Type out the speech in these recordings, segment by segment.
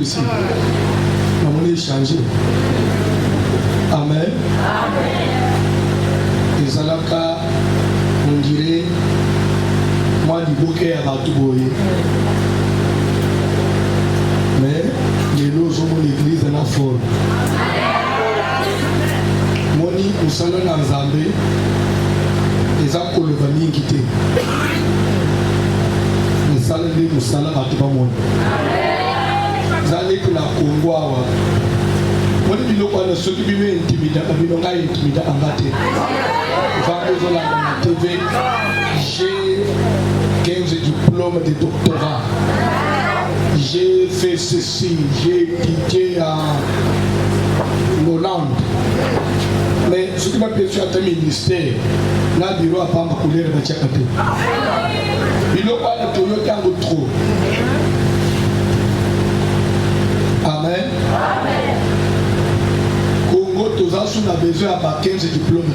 Ici, on est changé. Amen. Les alaka, on dirait, moi, du bouquet à Batouboye. Mais les lots sont l'église en la forme. Moni, nous sommes dans Zambé, les accords de famille quittés. Les salles de nous sommes à Batouboye. Zali kuna kuongwawa wani biloko na soki bime intimida bilonga intimida angate vangozo la TV j'ai 15 diplômes de doctorat, j'ai fait ceci, j'ai étudié à Hollande, mais ce qui m'a perçu à ta ministère na bureau à Pamba couleur de Tchakate biloko na Toyota en trop. Amen. Congo, tous on a besoin à 15 diplômes.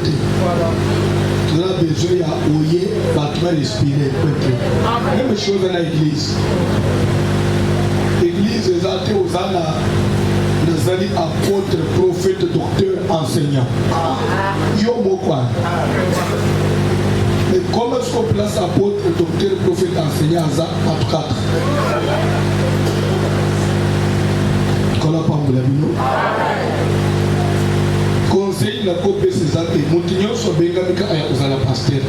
Nous avons besoin à ouiller, à respirer. Même chose dans l'église. L'église est athée aux ânes, nous allons apôtres, prophètes, docteurs, enseignants. Yomo quoi. Mais comment est-ce qu'on place apôtres, docteurs, prophètes, enseignants à 4? Conseil na copie ces athées. Moutinho so benga mika aya uzala pasteur.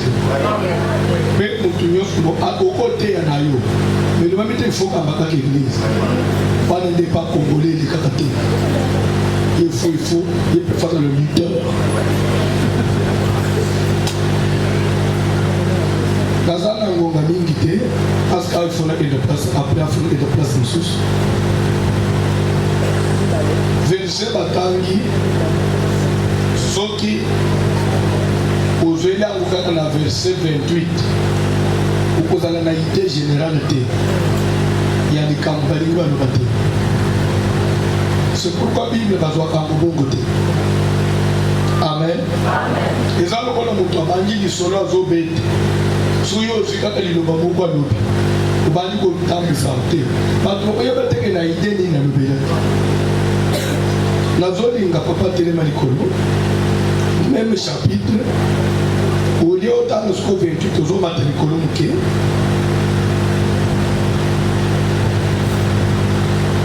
Mais Moutinho so a côté ya nayo. Mais le mamite il faut qu'à l'église. Pas ne pas congolais les kakate. Il faut faire le lutteur. Kazana ngonga mingi te parce qu'il faut na de place après il faut de place sous. Verset batangi soki ozweli yango kaka na verset 28 okozala na idée générale te ya likambo balingi baloba te. C'est pourquoi Bible bazwaka yango bongo te. Amen. Eza lokola moto abangi lisolo azobete soki ozwi kaka liloba moko alobi obandi kotambwisa te bato okoyeba teke na idée nini alobelaki. Nazolinga papa telema likolo même chapitre au lieu autant de ce qu'on 28 aux hommes likolo muke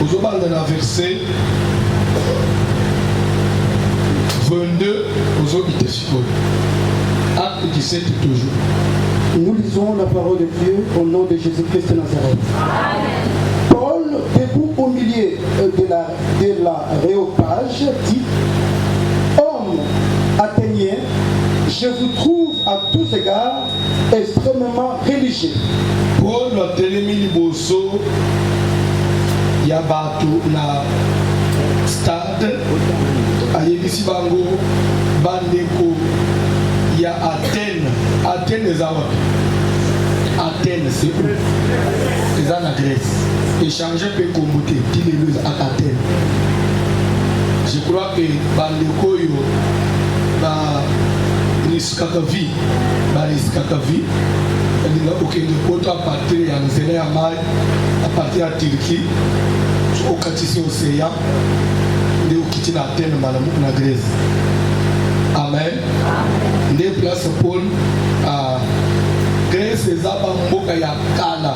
aux hommes dans la verset 22 aux hommes acte 17 toujours. Nous lisons la parole de Dieu au nom de Jésus-Christ de Nazareth. Paul, debout au milieu de l'aréopage, dit: Homme athénien, je vous trouve à tous égards extrêmement religieux. Paul a télémi liboso yabatu na stade ayebisi bango bandeko ya Athènes ezawapi. Athènes c'est où? C'est en Grèce. Échanger peut commuter Dileuse à Athènes. Je crois que bandeko yo ba riskaka vie elinga okende poto à partir ya nzela ya mai à partir ya Turquie okatisi océan nde okiti na Athènes malamuku na Grèce. Amen. Nde place Paul à Grèce eza bamboka ya kala.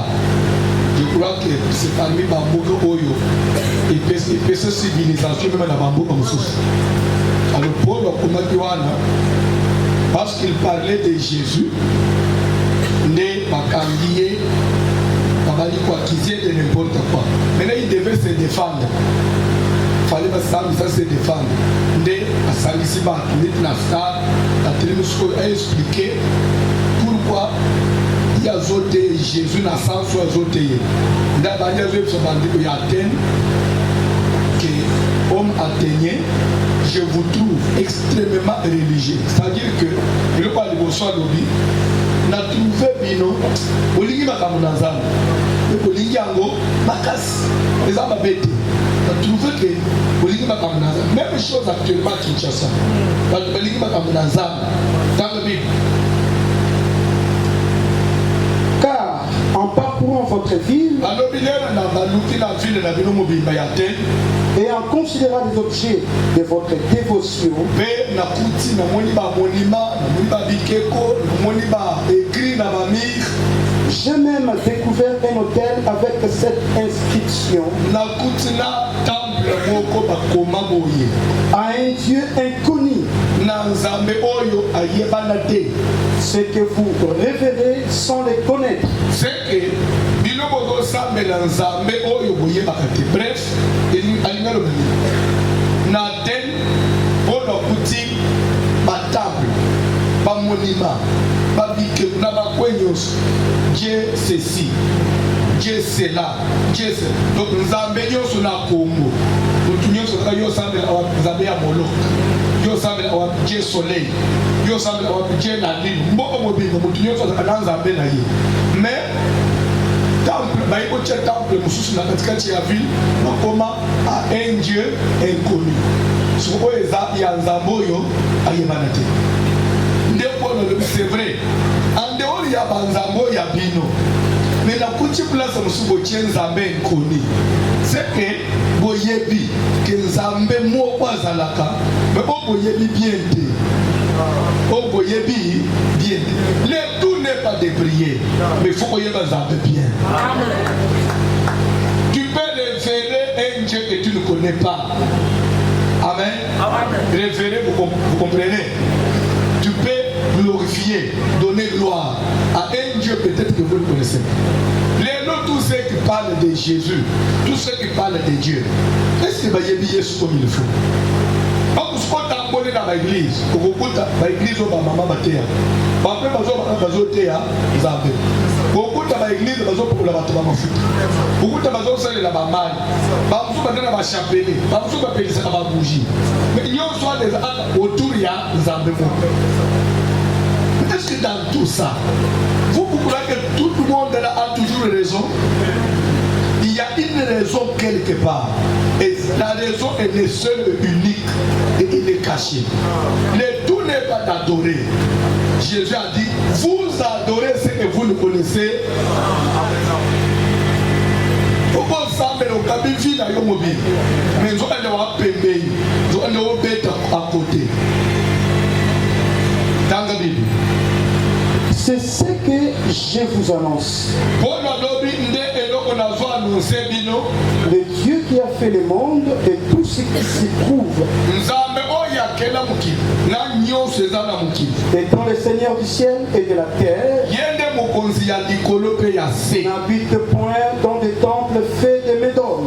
Je crois que c'est parmi bamboka oyo et cette civilisation même na bamboka mosusu. Alors Paul akomaki wana parce qu'il parlait de Jésus nde bakambi ye babali koaccuser de n'importe quoi. Maintenant il devait se défendre. Fallait ça se défendre. Nde asalisi bato neti na star atelemi sikoyo aexpliquer pourquoi il y a zoté Jésus na sens ou azote ye. Nde abandi azoyebisa bandeko ya Athènes que homme athénien, je vous trouve extrêmement religieux. C'est-à-dire que il ne parle pas de lobby. Na trouvé bino olingi makambo na nzambe olingi yango makasi eza mabete. Na trouvé que olingi makambo na nzambe. Même chose actuellement à Kinshasa. Bato olingi makambo na nzambe dans la Bible. Car en parcourant votre ville et en considérant les objets de votre dévotion, j'ai même découvert un hôtel avec cette inscription: à un Dieu inconnu. Ce que vous révérez sans les connaître. Bref, Dieu ceci, Dieu cela, Dieu cela. Donc nous avons sur la Congo. Nous avons Dieu Dieu soleil, Dieu Dieu la lune. Mais temple mususu na katikati ya ville nakoma à un Dieu inconnu. Soko eza ya nzambo oyo ayebana te. C'est vrai. En dehors ya banzambo ya bino. Mais la kuti place mususu botie nzambe inconnu. C'est que boyebi que nzambe moko azalaka, mais boyebi bien te. Boyebi bien te. Le tout n'est pas de prier, mais il faut qu'on y ait bien. Tu peux révérer un Dieu que tu ne connais pas. Amen. Révérer, vous comprenez? Tu peux glorifier, donner gloire à un Dieu peut-être que vous ne connaissez pas. Les noms, tous ceux qui parlent de Jésus, tous ceux qui parlent de Dieu, est-ce que vous avez bien comme il faut? Quand vous êtes dans l'église, vous êtes dans l'église, vous êtes dans maman Batéa. Vous êtes dans l'église, vous êtes dans l'église, vous êtes dans l'église, mais il y a des autour de est-ce que dans tout ça, vous croyez que tout le monde a toujours raison? Il y a une raison quelque part. Et la raison est le seul et unique. Et il est caché. Le tout n'est pas d'adorer. Jésus a dit, vous adorez ce que vous ne connaissez. Pourquoi ça me le cabine à Yomobile? Mais nous allons payer. Nous allons mettre à côté. Dans la Bible. C'est ce que je vous annonce. Le Dieu qui a fait le monde et tout ce qui s'y trouve. Étant le Seigneur du ciel et de la terre, n'habite point dans des temples faits de médor.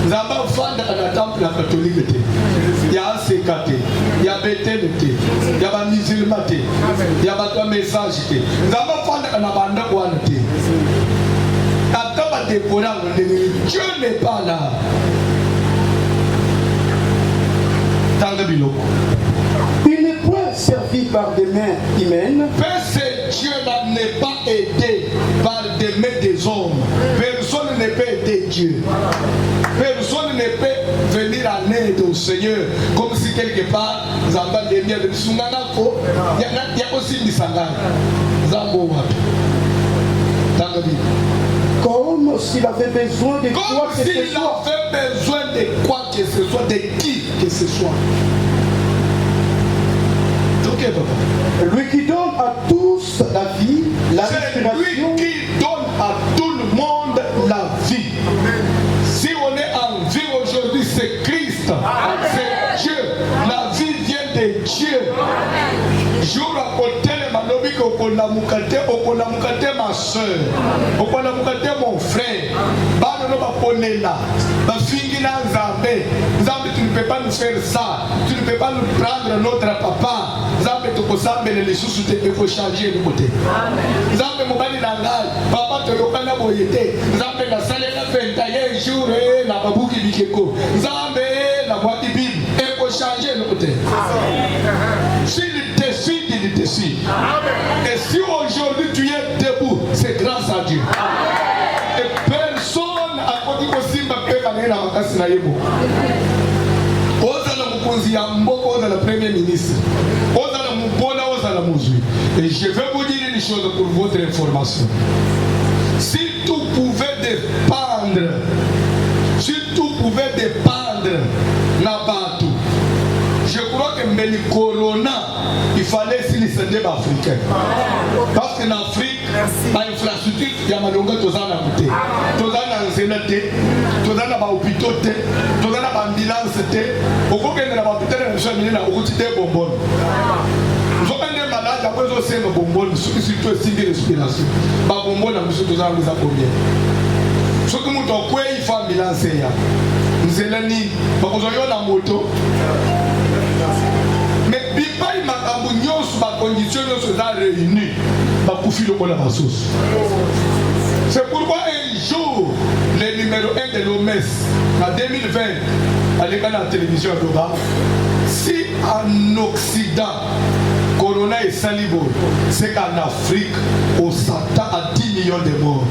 Zamba fanda na temple catholique te. Ya sekate, ya betele te, ya ba musulman te, ya ba message te. Zamba fanda na banda kwana te. Ataba te pora Dieu n'est pas là. Tanga biloko. Il n'est point servi par des mains humaines. Dieu n'est pas aidé par des mains des hommes. Personne ne peut aider Dieu. Personne ne peut venir en aide au Seigneur comme si quelque part Zamba de bien de Sunganako, il y a aussi des sanganes. Zambo wapi. Comme s'il avait besoin de quoi que ce soit. Comme s'il avait besoin de quoi que ce soit, de qui que ce soit. Ok, papa. Lui qui donne à tous la vie, la respiration. C'est lui qui donne à tout le monde la vie. Si on est en vie aujourd'hui, c'est Christ. C'est Dieu. La vie vient de Dieu. Jour à côté, ma soeur, mon frère, tu ne peux pas nous faire ça, tu ne peux pas nous prendre notre papa. Il faut changer de côté. Papa te lokana boyete. Nzambe na salela 21 jours na babuki bikeko. Nzambe na boîte Bible. Il faut changer de côté. S'il décide, il décide. Et si aujourd'hui tu es debout, c'est grâce à Dieu. Et personne a dit que si ma paix va venir à ma casse na yebo. Oza na mokonzi ya mboka, ozala premier ministre, ozala mupona, ozala muzwi. Et je vais vous dire une chose pour votre information. Si tout pouvait dépendre, Nabatou, je crois que Mbeni Corona, il fallait s'il se débat africain. Parce qu'en Afrique, l'infrastructure, il y a malonga tozana côté. Tozana enseignement, tozana ba hôpitaux, tozana ba ambulance, au cours de la hôpital, on a mis la route de bonbon. Nous avons des malades, après on sait le bonbon, surtout aussi de respiration. Ba bonbon, on a mis tozana vous a combien. Ce que nous avons fait, il faut ambulance. Nous avons dit, nous avons la moto. Mais Bipa, il m'a dit que les conditions sont réunies. C'est pourquoi un jour, le numéro 1 de l'OMS, en 2020, à l'écran de la télévision globale, si en Occident, Corona est salibo, c'est qu'en Afrique, on s'attend à 10 millions de morts.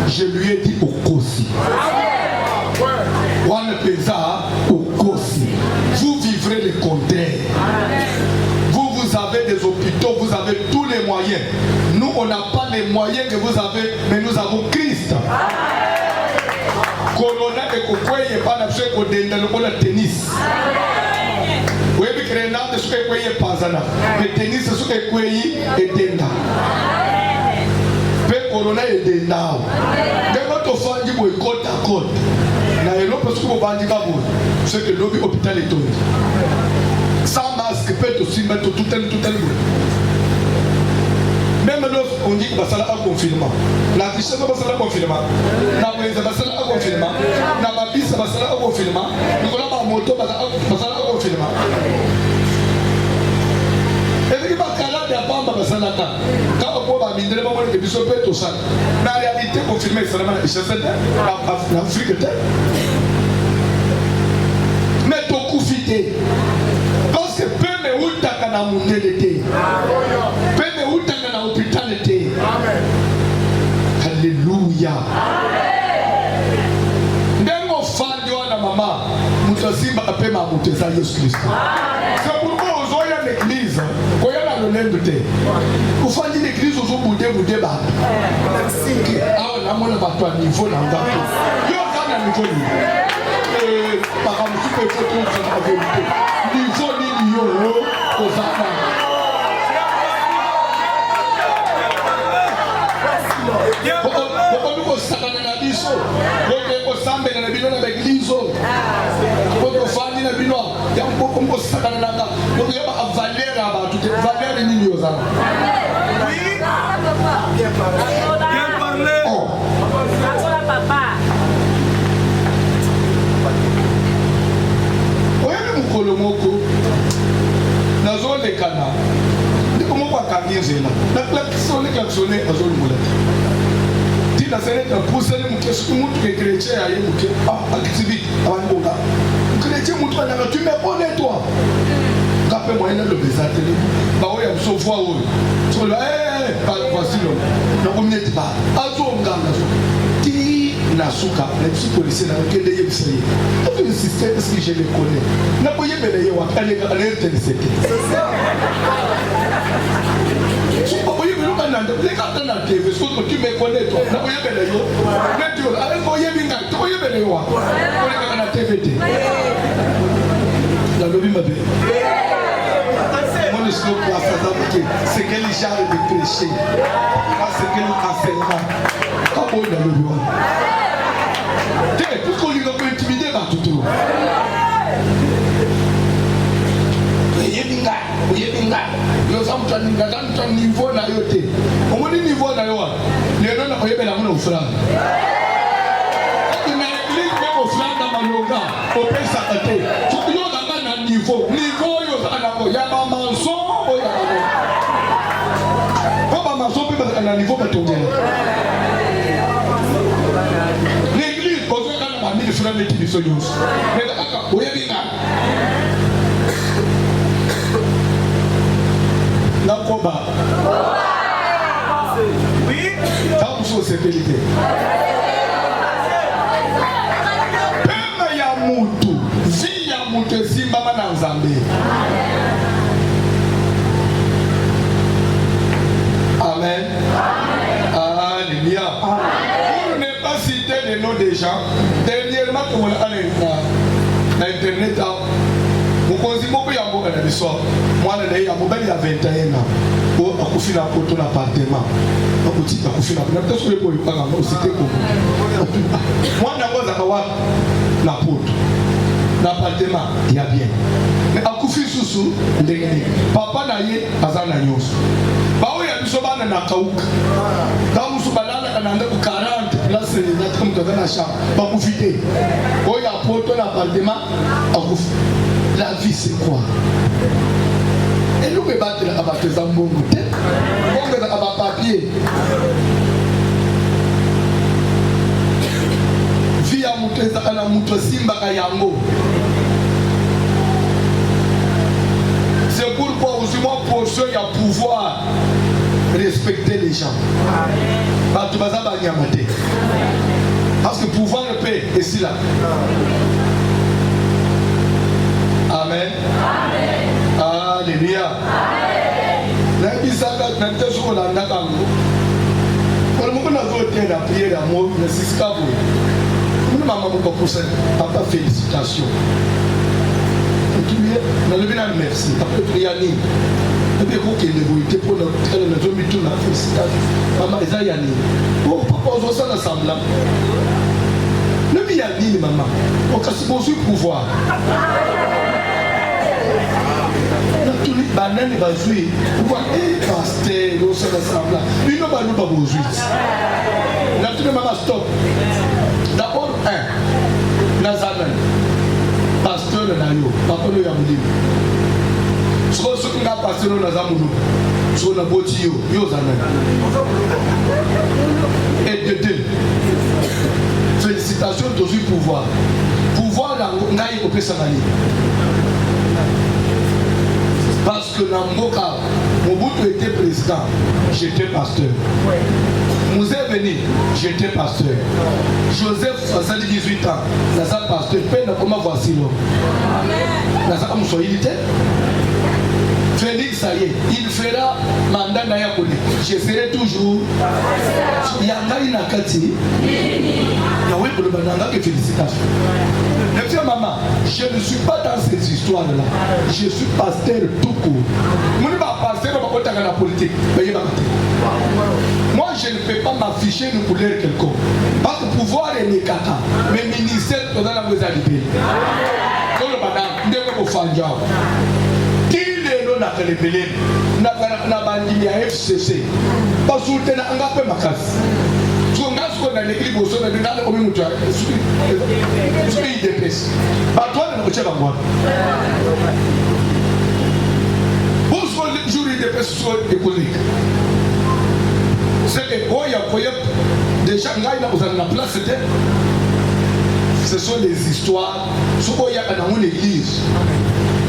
Je lui ai dit au Kossi. Vous vivrez le contraire. Vous avez des hôpitaux, vous avez tous les moyens. Nous, on n'a pas les moyens que vous avez, mais nous avons Christ. Corona et Kokoye n'est pas la chose qu'on a le tennis. Oui, mais Grenade, c'est ce que vous Panzana. Le tennis, c'est ce que vous et Denda. Mais Corona est Denda. Dès votre fan dit côte à côte. Na Europe, ce que vous avez dit, c'est que l'hôpital est tombé. Sans masque, peut aussi mettre tout tel. Même lorsqu'on dit que ça a confinement, la richesse va faire confinement, la moyenne va faire confinement, la mabis va faire confinement, le moto va faire confinement. Et puis, quand on a quand on va miner, on va dire que ça peut être ça. La réalité confirmée, c'est vraiment l'Afrique. Mais tout confité. Parce que peu me outa kana mundelete. Peu me outa kana hospitalite. Alléluia. Ndengo fandi wana mama, mutasimba apema muteza Yesu Kristo. C'est pourquoi ozoya l'église, koyana lolembete. Ufandi l'église ozobude ba. Ah na mona bato a niveau na ngapo. Yo kana niveau ni. Par exemple, tu peux faire tout ça avec niveau ni yo ozana. Pourquoi nous sakana na biso? Pourquoi sambe na bino na l'église? Pourquoi fandi na bino? Ya pourquoi sakana na nga? Pourquoi ya ba valeur ba tout valeur ni yo ozana. Oui. Bien parlé. Oh. Papa. Kolomoko nazo le kana ndiko moko akangizela na klaxone azolumula tina sele na pusele mukesu mutu ke chrétien aye muke activité abantu bonga chrétien mutu ana tu me connais toi kapé moyen le bezateli ba oya msofwa oyo so la voici l'homme na communauté ba azonganga so ti nasuka na petit policier na kende yebiseye avec le système parce que je le connais na koyebele ye wa kaleka alerte de cette so koyebele ka nanda le ka tana TV so tu me connais toi na koyebele yo na tu ale koyebinga to koyebele yo wa koleka na TV la lobi mabe mon slow class ça c'est quel genre de péché c'est quel enseignement comment la lobi wa pourquoi on lui a intimidé par tout le monde? Nous sommes dans un niveau na yote. Au moins niveau na yote. Les gens n'ont pas la main au frère. Dans l'église même au frère dans Maloga, au pays sacré. Tout le monde a un niveau. Niveau yo anako. Ya ba manso o ya ba. Ba manso peut être à niveau pas tout. L'église pose quand même mis le frère de qui sont tous. Mais d'accord, oui bien. La koba. Oui. Tant sur sécurité. Pema ya mutu, vi ya mutu simbama na Nzambe. Amen. Alléluia. Pour ne pas citer les noms des gens, dernièrement, comme on a dans Internet, mukonzi moko ya mboka na biso mwana na ya mobali ya 21 ans ko akufina poto na appartement akutika kufina na mtoto wewe kwa ipanga usite ko mwana ngoza kwa wapi na poto na appartement ya bien mais akufi susu ndenge papa na ye azana nyoso bawo ya biso bana na kauka kama musu balala anaenda ku 40 place na tukamtoka na shamba bakufite ko ya poto na appartement akufi. La vie c'est quoi? Et nous me battre à battre dans mon côté, on me à papier. Vie à monter à la moto simba kayango. C'est pourquoi aussi moi pour ceux qui ont pouvoir respecter les gens. Parce que pouvoir le paix est si là. Amen. Alléluia. La bisaka nante soko na ndaka ngo. Pour mo na zo te la prière d'amour na siskabo. Mon maman mo ko pousser. Papa félicitations. Tu na lever na merci. Papa prière ni. Et puis ko ke de pour na zo mi tout na félicitations. Maman eza ya ni. Oh papa zo ça na semblant. Le bi ya ni maman. O kasi bo su pouvoir. Banane bazui pourquoi pasteur au sein de l'assemblée lui non ba nous pas besoin la tout le maman stop d'abord nazanan pasteur na yo papa no ya mudi so nga pasteur na zamudu so na boti yo zanan et de deux félicitations tous pouvoir la ngai au pesamani. Parce que Namboka, Mobutu était président, j'étais pasteur. Mouzé-Beni, j'étais pasteur. Joseph, ça dit 18 ans, Nazar pasteur, peine comment voici l'homme. Nazar comme soyité. Félix, ça y est, il fera mandat Nayakoli. Je serai toujours. Yangaï Nakati. Yahweh pour le mandat que félicitations. Mais tiens, maman, je ne suis pas dans ces histoires-là. Je suis pasteur tout court. Je ne suis pas pasteur dans la politique. Moi, je ne peux pas m'afficher une couleur quelconque. Parce que pouvoir est mes kaka. Mais ministère, dans la maison du pays. Dans le madame, il y a un fanja. Qui est là dans le pays? Na bandimi ya FCC. Parce que tu n'as pas ma casse. Na l'église au sol de la communauté je suis IDPS pas toi ne me tiens pas moi pour ce jour IDPS sur économique c'est que oh il y a déjà na place ce sont des histoires ce qu'il y a dans mon église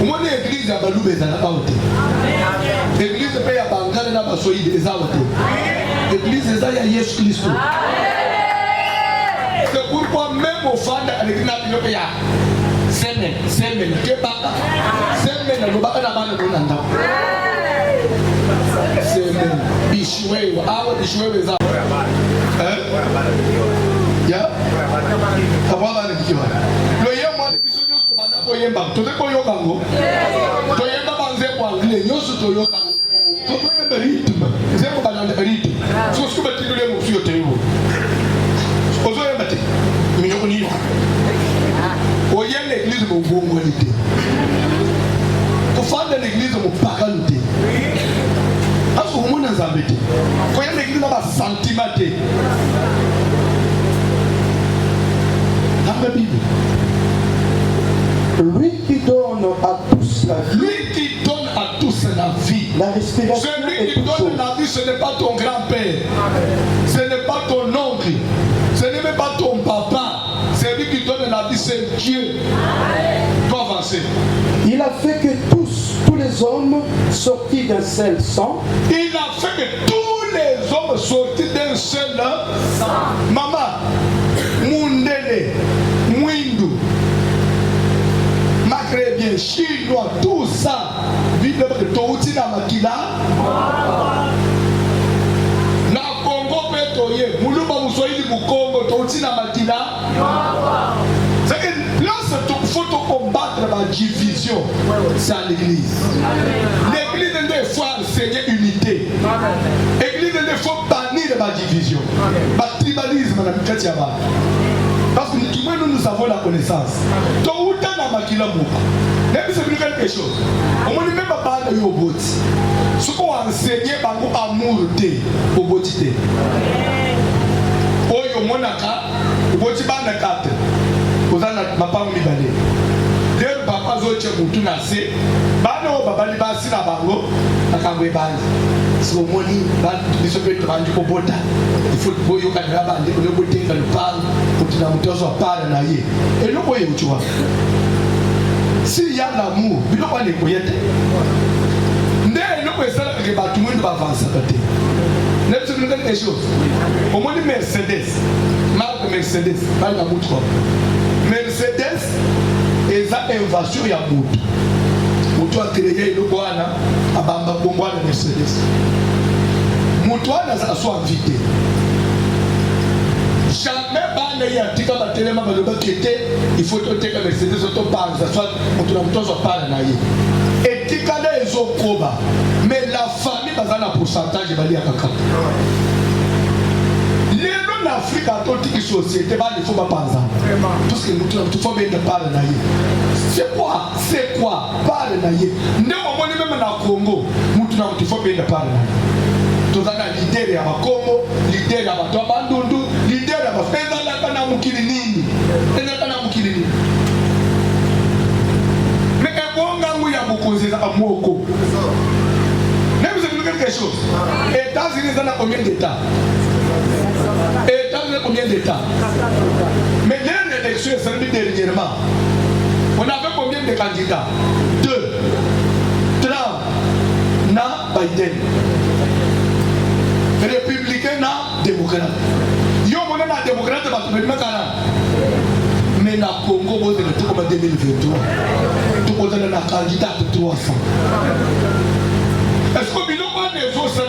mon église a balou bezala baote l'église paye à bangala na basoyi des aote l'église eza ya Yesu Kristo. C'est pourquoi même au fond de l'église, Semen, Kebaka, Semen, Lobaka, Nabana, Bonanda. Semen, Bishwe, our Bishwe is up. Yeah? Comment va le dire? Le Yama, le Bishwe, to Yemba, to the Koyokango, to Yemba Banze, le Yosu to Yoka, to Yemba Ritum, Zemba and the Ritum, so Scuba to them of your table. Au y a l'église au bon qualité. Au fond de l'église au paralité. Parce que vous m'en avez dit. Quand il y a l'église à sentimenté. Dans la Bible. Lui qui donne à tous la vie. Lui qui donne à tous la vie. La respiration. Celui qui donne la vie, ce n'est pas ton grand-père. Ce n'est pas ton oncle. Ce n'est même pas ton papa. C'est lui qui donne la vie, c'est Dieu. Tu avancer. Il a fait que tous les hommes sortis d'un seul sang. Il a fait que tous les hommes sortis d'un seul sang. Maman, Mundele, Mwindu, les Chinois, tout ça, vite de Touti na Makila. Na Congo Petoye, Muluba Moussoïdi Mukongo, Touti na Makila. C'est une place où il faut combattre la division. C'est à l'église. L'église ne faut enseigner unité. L'église ne faut bannir la division. Le tribalisme, parce que nous avons la connaissance. Donc, où est-ce que nous avons quelque chose? On ne peut pas parler au bout. Ce qu'on a enseigné, c'est l'amour au bout. Oyo monaka, bout bana kate. Ozana mapango mibale. Leo papa zoche mutu na se. Bana o baba li basi na bango nakangwe bandi. So moni bandi biso pe twanji ko bota. Ifootball yo kana bandi ko botenga lupango kutina mutozo apara na ye. Eloko ye uchiwa. Si y a l'amour, il faut les coyotes. Ne pas ça que tout le monde va avancer. Ne pas quelque chose. Au moins Mercedes, marque Mercedes, marque la moto. Mercedes est une invention ya moto. Moto a créé le boana à bamba bomba de Mercedes. Moto a soit invité. Jamais bana ya tika batelema baloba kete il faut te teka Mercedes auto parle ça soit moto na moto so parle na ye et tika na ezo koba mais la famille bazana pourcentage bali ya kaka lelo na Afrika to tiki société ba il faut pas penser tout ce que moto na faut bien parle na ye c'est quoi parle na ye nde o moni même na Congo moto na moto faut bien parle na ye tozana leader ya Congo leader ya bato bandundu leader ya bafenda la kana mukili nini mais ebonga nguya bukonzeza amoko même si vous quelque chose États-Unis dans combien d'états mais les élections dernièrement on avait combien de candidats 2 Trump na Biden républicain na démocrate. Yo mona na démocrate ba to makana. Mais na Congo bo de tout comme 2023. Tout ko na candidat 300. Est-ce que bilo pas des autres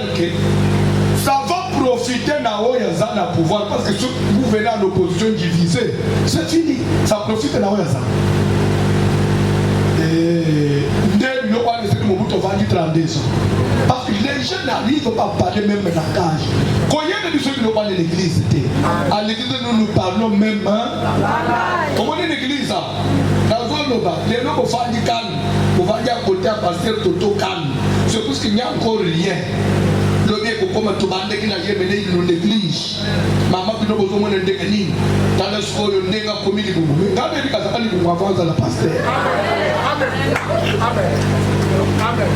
ça va profiter na oya zana pouvoir parce que si vous venez en opposition divisée, c'est fini. Ça profite na oya zana. Et dès le roi de ce moment on va dire 32 ans. Parce que les gens n'arrivent pas à parler même dans la cage. Combien de ceux qui n'ont pas de l'église était? À l'église, nous parlons même. Comment est l'église? Dans le bas, les gens qui font du calme, on va dire à côté à pasteur Toto calme. C'est parce qu'il n'y a encore rien. Le bien que comme tout le monde qui n'a jamais mené une église, maman qui n'a pas besoin de l'église, dans le score, il n'y a pas commis les boubous. Mais quand il y a des gens qui avancent dans la pasteur. Amen.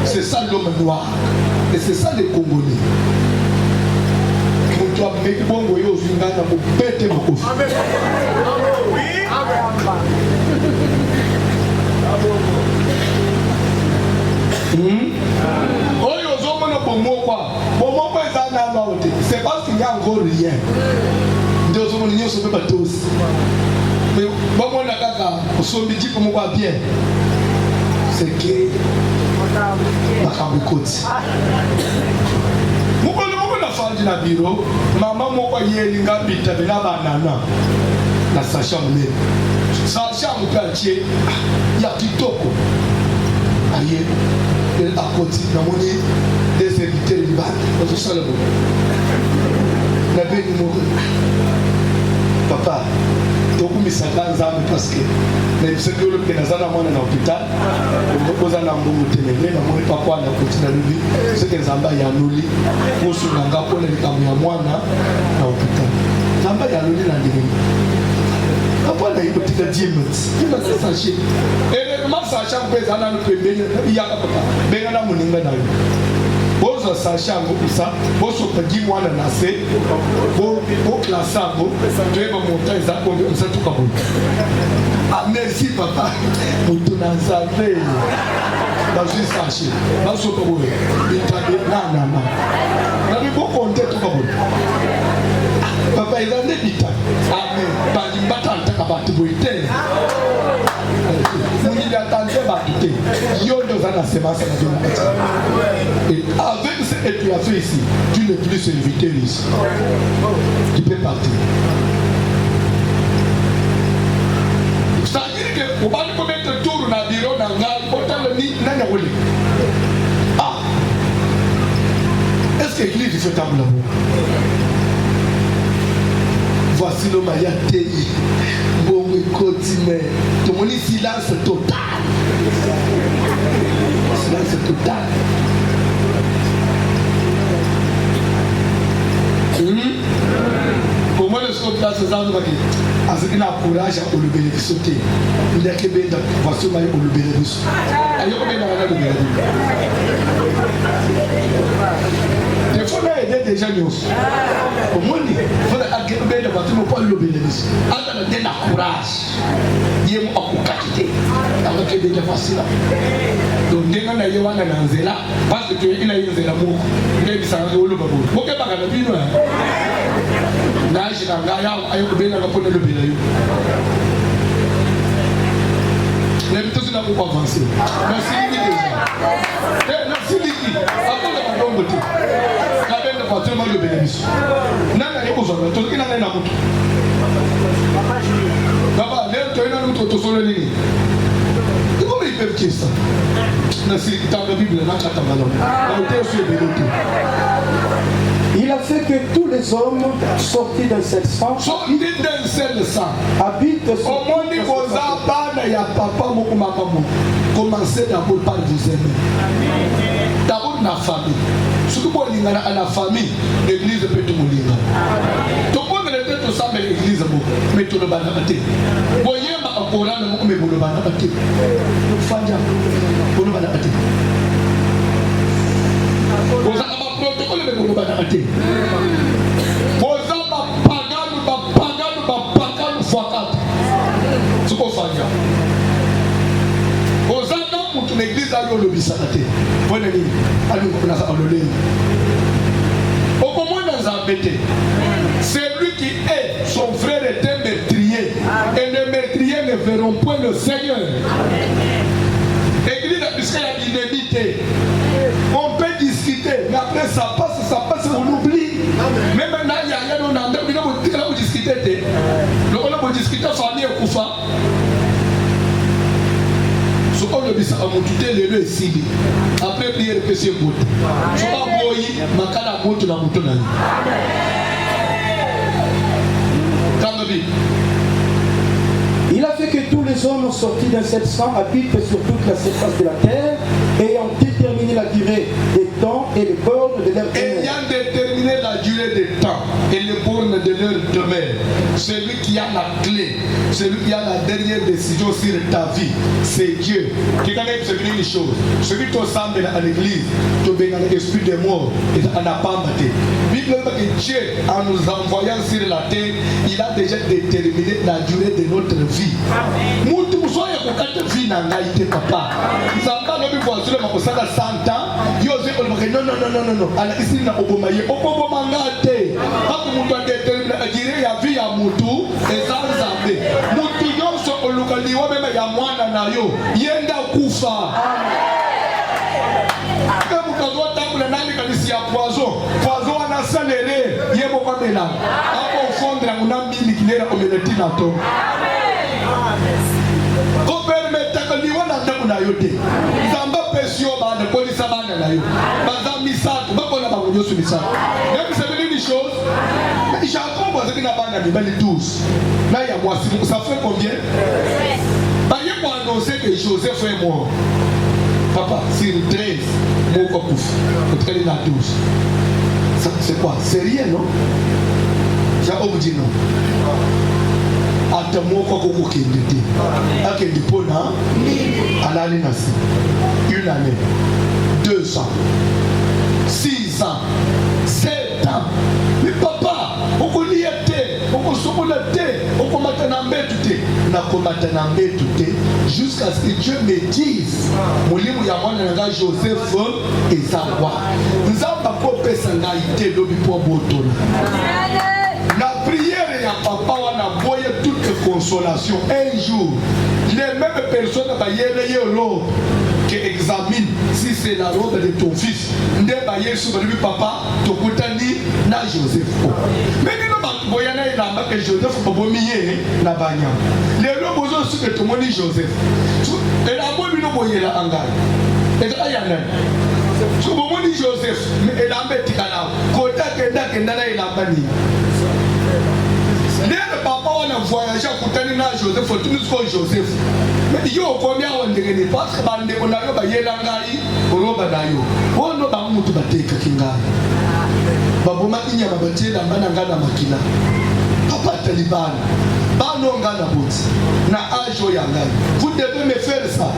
C'est ça l'homme noir et c'est ça les Congolais. C'est parce qu'il n'y a encore rien. Dieu ne se peut pas tous. Mais bon, on a pour moi bien. C'est que na bureau maman moko yelinga bita bela banana na Sacha Mule Sacha Mupatier ya kitoko aye à côté na moni des serviteurs du bar au salon na beni mo papa donc misaka nzambe parce que mais c'est que le kenazana mwana na hôpital on posa na mbongo tenele na moni papa na kotina lubi c'est que nzamba ya nuli kosu nanga pole likamu ya mwana na hôpital nzamba ya nuli na ndenge papa na yibo tika 10 minutes il va se sacher et le massage en pesa na pembeni ya papa benga na muninga na yo bozo sacha ngopisa bozo pagi mwana na se bo klasabo tueba monta ezako msa tukabo ah merci papa mutuna nzambe bazu sache bazo pabo itabe na na bibo bato boye te mokili atande bato te yo nde oza na semence na bino kati et avec ce que tu as fait ici tu n'es plus serviteur ici tu peux partir. C'est-à-dire que on va nous mettre tour na bureau na ngai potalo ni nana wole ah est-ce que l'église fait table là? Voici le maillot télé. Bon, continue. Tout le monde silence total. Silence total. Pour moi, le scope là, c'est ça. Parce qu'il a courage à le bénéficier. Il y a que bien de voici le maillot pour le bénéficier. Il y a combien de le bénéficier? Il faut aider des gens. Au moins, il faut aider les gens pour le bénéfice. Alors, il y a courage. Il y a un qualité. Alors, il y a des faciles. Donc, il y a un zéla. Parce que il y a un zéla. Il y a un zéla. Il y a un zéla. L'habitude n'a pas avancé. Merci déjà. Merci Liki. Après le ballon de tout. La belle de tellement de bénéfices. N'a pas de besoin. Tout qui n'a rien à moto. Papa, l'air tu as une autre sur le lit. Comment ils peuvent dire ça? Merci. Dans la Bible, n'a pas de ballon. Il a fait que tous les hommes sortis d'un seul sang habitent sur commencez d'abord par vous aimer. D'abord la famille. Surtout pour la famille, l'église peut tout mourir. Tout le monde est tout ça, mais l'église mais tout le monde a battu. Voyez ma Coran, mais vous le banana battu. Fanja, vous le banana battu. Vous avez un protocole, mais vous le banana battu. Vous avez un pagan, focat. C'est quoi Fanja? Pour l'église, à l'obissanate. Voilà, au moins dans un bêté, celui qui est son frère est un meurtrier, et les meurtriers ne verront point le Seigneur. L'église, puisqu'il y a l'inévité, on peut discuter, mais après ça passe, on oublie. Mais maintenant, il y a rien, on a discuté. On a discuté, famille et Koufa. Après prière que c'est beau. Je ne Il a fait que tous les hommes sortis d'un seul sang habitent sur toute la surface de la terre, ayant déterminé la durée des temps et les bornes de leur demeure. Ayant déterminé la durée des temps et les bornes de leur demeure. Celui qui a la clé, celui qui a la dernière décision sur ta vie, c'est Dieu. Qui connaît une chose. Celui qui ressemble à l'église, tu es dans l'esprit des morts et en a pas battu. Bible que Dieu, en nous envoyant sur la terre, il a déjà déterminé la durée de notre vie. Nous soyons pour quatre vies dans l'Aïté, papa. Nous avons pas vu pour cela, mais 100 ans. Non. Alors ici, nous avons Obomaye. Obomangate. Quand nous avons déterminé la durée de la vie à Moutou, et ça nous a fait. Moutou, nous sommes au localité, même il y a moins d'anayo. Yenda Koufa. Quand vous avez un temple, vous avez un poison. Poison, on a saléré. Yemo Kamela. Après, au fond, on a mis l'équilibre au Ménétinato. Zamba pesio bande polisa bande na yo. Bazami sato bakona bakunyo su misako. Même c'est une chose. Mais Jacob was in a bande de bali tous. Là il y a moi ça fait combien? Bah il faut annoncer que Joseph est mort. Papa, c'est 13 mots comme pouf. Peut être la 12. Ça c'est quoi? C'est rien non? Jacob dit non. Atamoko koko kendete akende pona alali nasi une année 2 ans 6 ans 7 ans mais papa okoliete okosokola te okomatana mbetu te nakomatana mbetu te jusqu'à ce que Dieu me dise molimu ya mwana nga Joseph ezakwa nzamba kopesa ngai te lobi po botola. La prière ya papa wana boye toute consolation. Un jour, les mêmes personnes qui examinent si c'est la robe de ton fils. Papa, Tokutani, na Joseph. Mais nous avons que Joseph a na Banya. Les gens qui ont tout le monde Joseph. Et la bonne nous la Angal. Et là, il y a un. Si vous avez Joseph, mais il a un petit canal. Kota Kenda Kenda, il a un bani. Le papa on a voyagé à Koutani na Joseph, faut tout ce Joseph. Mais il y a combien on dirait pas que bande on a eu bayelangai, roba dayo. On no ba mutu bateka kinga. Baboma inya babate na bananga na makina. Papa Taliban. Bano ngana boti. Na ajo yangai. Vous devez me faire ça.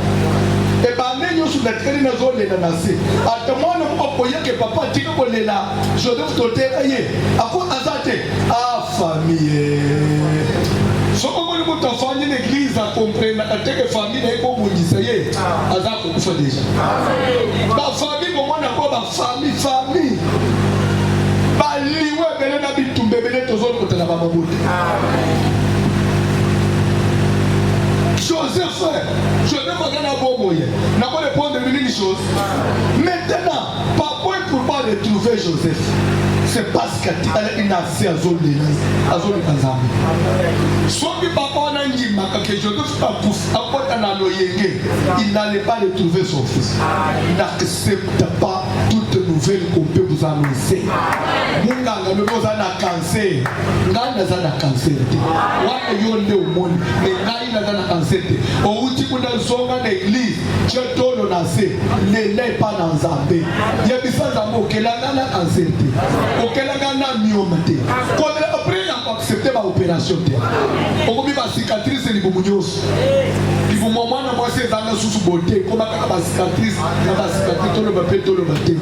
Et ben nous sur la traîne na zone na nasi. Atamwana mpopoye ke papa tiko bolela. Joseph totekaye. Ako azate. Ah famille. So comme nous t'en famille l'église à comprendre que famille est comme on disait hier. Azako kufa déjà. Ba famille comment on a quoi famille. Ba liwe bele na bitumbe bele tozolo kotana ba mabote. Joseph, je ne vois rien à Bomoye. N'a pas répondre une chose. Maintenant, pourquoi il ne peut pas retrouver Joseph? C'est parce qu'il a assez à zone Kazami. Soit que papa n'a dit que Joseph n'a il n'allait pas retrouver son fils. Il n'accepte pas toute nouvelle qu'on peut vous annoncer. Munga le mot a cancer. Ngana zana cancer. Wa yonde au monde. Mais ngai na zana cancer. Au uti kuna zonga na église. Chotolo na se. Ne l'est pas dans Zambé. Yebisa zambo kelanga na cancer. Okelanga na myomate. Quand après il a accepté ma opération. On a mis ma cicatrice et les boumounyos. Il faut moment na moi c'est dans la sous beauté. Comment ma cicatrice, ma cicatrice tout le matin tout le matin.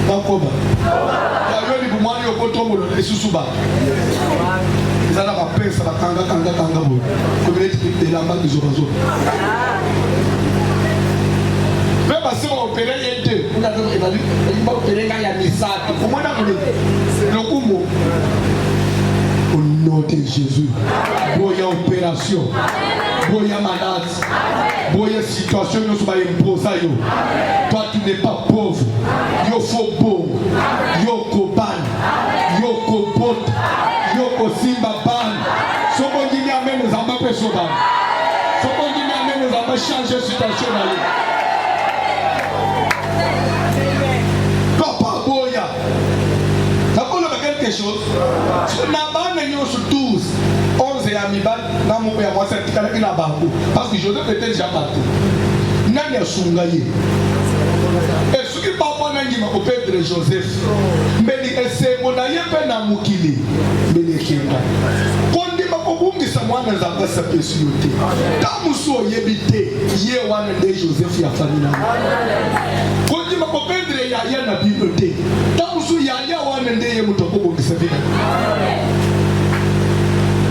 Bakoba. Ya yoni bumani okotomolo esusuba. Zana ba pensa ba kanga bo. Community de la banque de Zobazo. Même si on opère les deux, on a dit on va opérer quand il y a des sacs. Comment on a dit le coup au nom de Jésus. Boya opération. Boya malade. Boya situation nous va imposer yo. Toi tu n'es pas pauvre. Yo faut beau. Yo koban. Yo kopot. Yo kosimba ban. Somo ngini amen nous amba pesoba. Somo ngini amen nous amba changer situation là. Papa boya. Ça parle de quelque chose. Na bana nyo sur 12. 11 ya mibal na mo ya mwasa tikala ina bango parce que Joseph était déjà parti. Nani asungaye. Et ce qui papa na ngima ko Pedro Joseph. Mbeli esengo na yepe na mukili. Mbeli kinga. Kondi makobungisa mwana za basa pesiote. Tamuso yebite ye wana de Joseph ya famina. Kondi makopedre ya na bibliothèque. Tamuso ya wana ndeye mutokobungisa vile.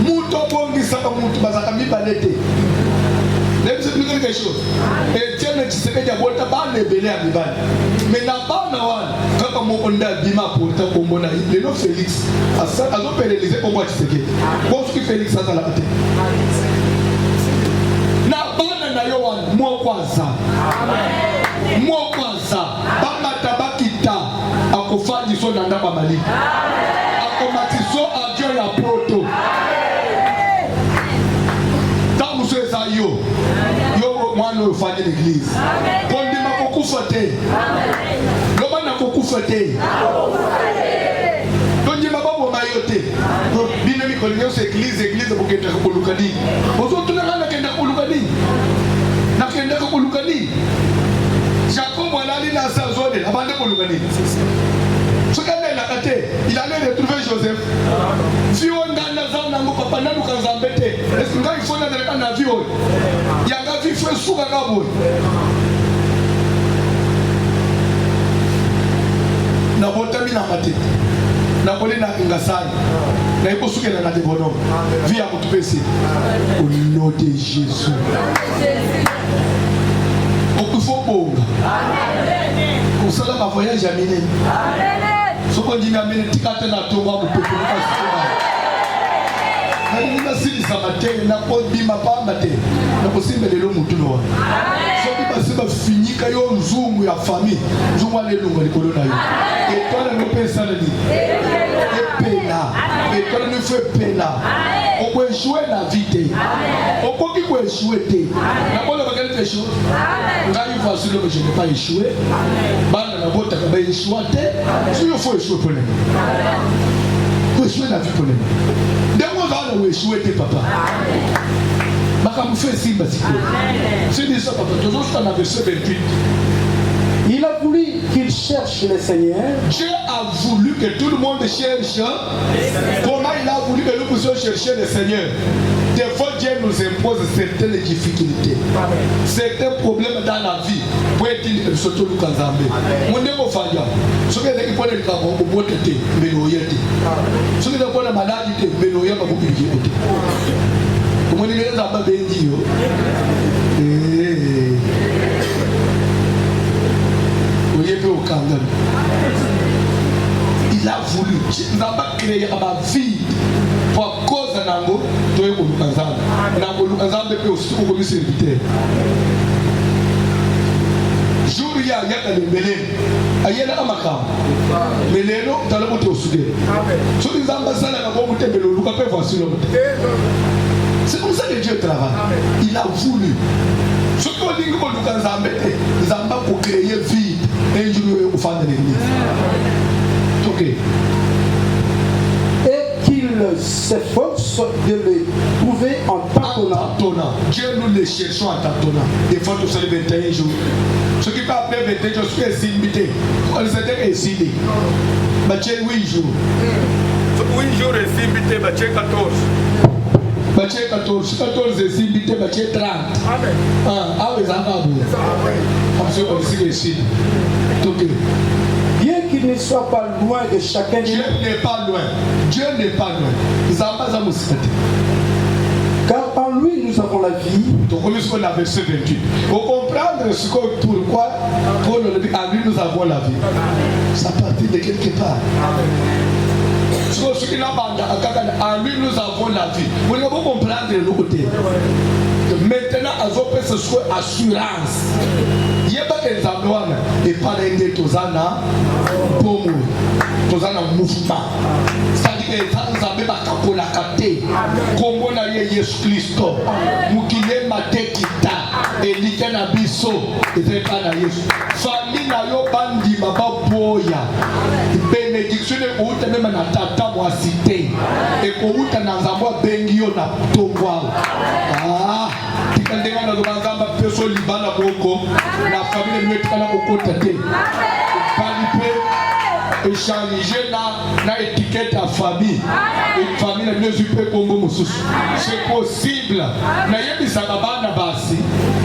Mutobongisa mutu bazaka mibalete. Let me say quelque chose. Et tiens, tu sais que tu as volé par les bélés à Mibal. Mais n'a pas d'avoir, quand on a bima pour ta combo, le nom Félix, à ça, à l'opérer les pour moi, tu sais que. Bon, ce qui Félix a dans la tête. N'a pas d'avoir, moi, quoi ça. Moi, quoi ça. Bama tabakita, à Kofa, ils sont dans la Bamali. À Komatiso, à Dieu, la proto. Yo mwana ufanye l'église. Kondima kokufa te. Loba na kokufa te. Kondima babo mayote. Bino mi kolinyo se église bokenda kolukani. Ozoto na kenda kolukani. Na kenda kolukani. Jacob alali na sa zone abande kolukani. Ce qu'il a fait, il allait retrouver Joseph. Si on a un nango papa nanu kanzambete, est-ce qu'il faut un avion? Il y a un avion fait sous la gabo. Na botami na mate. Na boli na ngasani. Na ipo suke na debono. Via mutupesi. Au nom de Jésus. Au faut bonga. ça ma voyage à Mine. Ce qu'on dit à Mine, tu as un atome pour pouvoir nasilisa matene nakobima pamba te nakosimbelela mutuno soki basi bafinyika yo nzungu ya famille nzungu alelunga likolo na yo etwala nopesana ni epela etwala nofe epela okoeshue na vie te okoki koeshue te nakoloba quelque chose ngai voici le que je n'ai pas échoué bana nabotaka baeshua te so yo faut échouer pour échouer na vie pour où échouer tes papa. C'est ça, papa. Toujours dans la verset 28. Il a voulu qu'il cherche le Seigneur. Dieu a voulu que tout le monde cherche. Comment il a voulu que nous puissions chercher le Seigneur? Des fois, Dieu nous impose certaines difficultés, certains problèmes dans la vie. Pour être surtout le Kazambe. Mon Dieu, mon Faya. Ce qui est qui le cas, on peut être méloyé. Ce qui est la maladie, méloyé, on peut être. Comment il est là-bas, Bendio? Il a voulu, il n'a pas créé ma vie pour cause de Nango, tu es au Lukazam. Nango Lukazam peut aussi comme serviteur. Jour il y a des Mélènes, il y a des Amakam. Mélènes, tu as le mot au Soudan. Sur les ambassades, il y a un mot de Lukazam. C'est comme ça que Dieu travaille. Il a voulu. Ce qu'on dit que nous avons pour créer vie et jouer au fond de l'église. Ok. Et qu'il s'efforce de le trouver en tâtonnant. Dieu nous les cherchons en tâtonnant. Des fois, nous sommes 21 jours. Ce qui peut appeler 21 jours, c'est exilé. On les a exilés. Mais Dieu 8 jours. 8 jours exilés, mais Dieu 14. Baché 14 et 6 bité baché 30. Amen. Ah oui, ça va bien. Parce qu'on sait que c'est tout. Bien qu'il ne soit pas loin de chacun. Dieu n'est pas loin. Dieu n'est pas loin. Car en lui nous avons la vie. Donc on est la verset 28. Pour comprendre ce pourquoi Paul le dit, en lui nous avons la vie. Ça partit de quelque part. En lui nous avons la vie. Vous devez comprendre le côté. Maintenant, à ce soit assurance. Il n'y a pas que Zamouana et pas d'aider Tozana pour nous. Tozana mouvement. C'est-à-dire que Zambe Bakakola Kate, Congo na Yesu Christo, Mukile Matekita, Elite na Biso, et pas na Yesu. Famille na yo bandi baba boya. Bénédiction est où tu même na tata moi cité. Et pour où tu na Zambo bengio na tongwa. Ah. Tikandega na lobangamba peso libana boko. La famille ne peut pas okota te. Palipe échanger na étiquette à famille. Une famille ne peut pas Congo mususu. C'est possible. Na yebisa bana basi.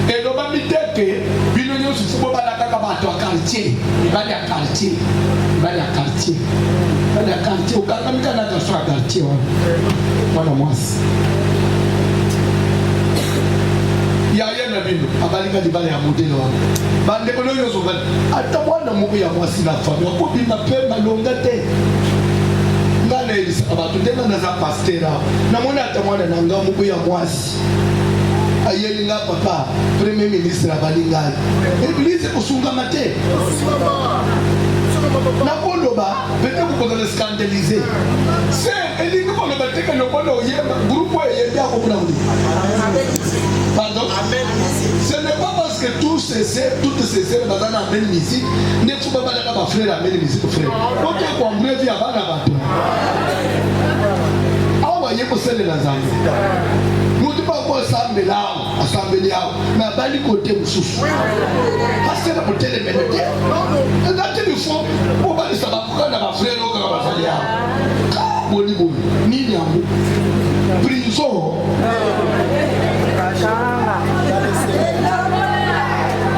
Et loba miteke bino nyosu fubo bana kaka bato a quartier. Ibali ya quartier. Ibali ya quartier. Ibali ya quartier. Ukangamika na kaswa quartier wana mwasi. Ya yena bino abalika libale ya modelo wa bande kono yozo bale atamwana muku ya mwasi na famille ko bina pemba longa te ngana elisa abantu ndena na za pastera na mona atamwana na nga muku ya mwasi ayeli nga papa premier ministre abalinga église kusunga mate na koloba bete ko ko scandaliser c'est elingi ko loba teke lokola oyemba groupe oyemba ko kuna mudi. Pardon? Amen. Ce n'est pas parce que toutes ces sœurs dans la même musique, ne faut pas parler à ma frère, la même musique, frère. Ok, quoi, on brûle via Banabato. Ah, voyez, vous savez, la Zambie. Nous ne pouvons pas assembler là, mais à bali côté, vous souffrez. Parce que la beauté est ménotée. Et là, il faut, pour pas les savoir, pourquoi ma frère, on va faire là. Bolibou, ni Niamou. Prison.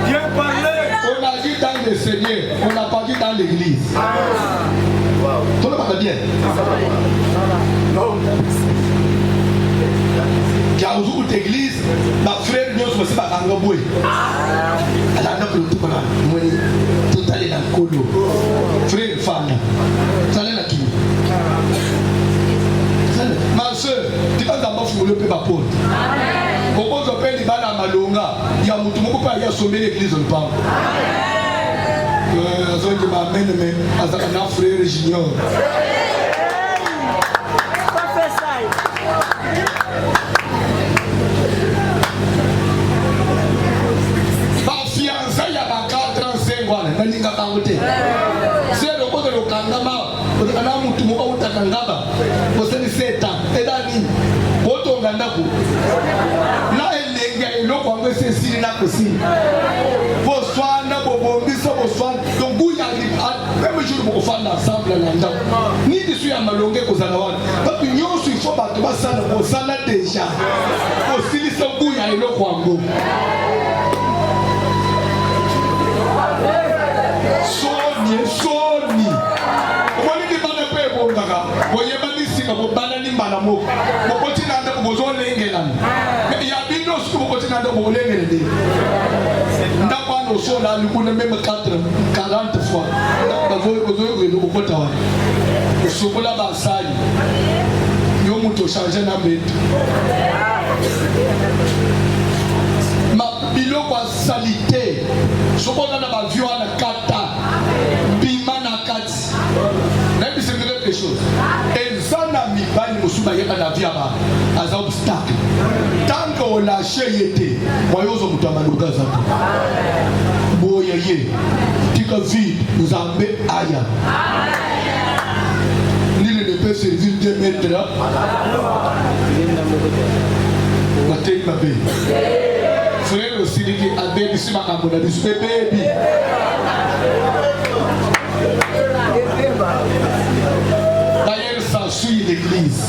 Dieu parlait. On a dit dans le Seigneur, on n'a pas dit dans l'église. Tout le monde va bien. Car vous l'église, ma frère, nous sommes pas en Gaboué. Elle a un peu de tout. Tout allait dans le likolo frère fana salela kimi ma soeur tibanza mafungolo pe ba porte okozo pe libala malonga ya mutu moko pa ya somber l'église le pam azongi ma mene azaka na frère junior c'est le côté de Kangama, le Kanamu to Mouta Kangaba, pour se seta, et Dani, Poto Gandaku. Là, il y a une autre qui s'est signé la cuisine. Pour soin, pour Bissau, pour soin, donc vous y allez, même jour pour faire l'ensemble à l'endroit. Ni de suite à Malongue aux Alawan. Parce que nous, il faut pas que ça pour ça là déjà. Pour s'il s'en bouille à une autre Wango. Soni wali ni bana pe ko ngaka boye bani singa bo bana ni mbala mo ko tinanda ko bozo lengelana ya bino su ko tinanda ko lengele de nda kwa no so la lu kuna même 40 fois da bozo ko tawa so ko la ba sai yo muto changer na metu ma bilo kwa salite so ko na ba vio na kata bimana kati na bi c'est quelque chose et ça na mi bani musuba yeka na via ba as obstacle tant qu'on lâche yete moyozo mutu amaluka zako boyeye tika vide nzambe aya nile ne peut servir 2 mètres matei mabe frère aussi dit à baby si makambo na bisu baby d'ailleurs ça souille l'église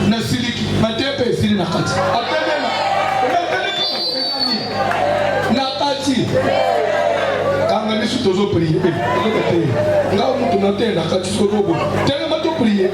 na siliki matepe sili na kati apelena na kati kanga nisu tozo prier nga mutu na tena kati sozo bo tena mato prier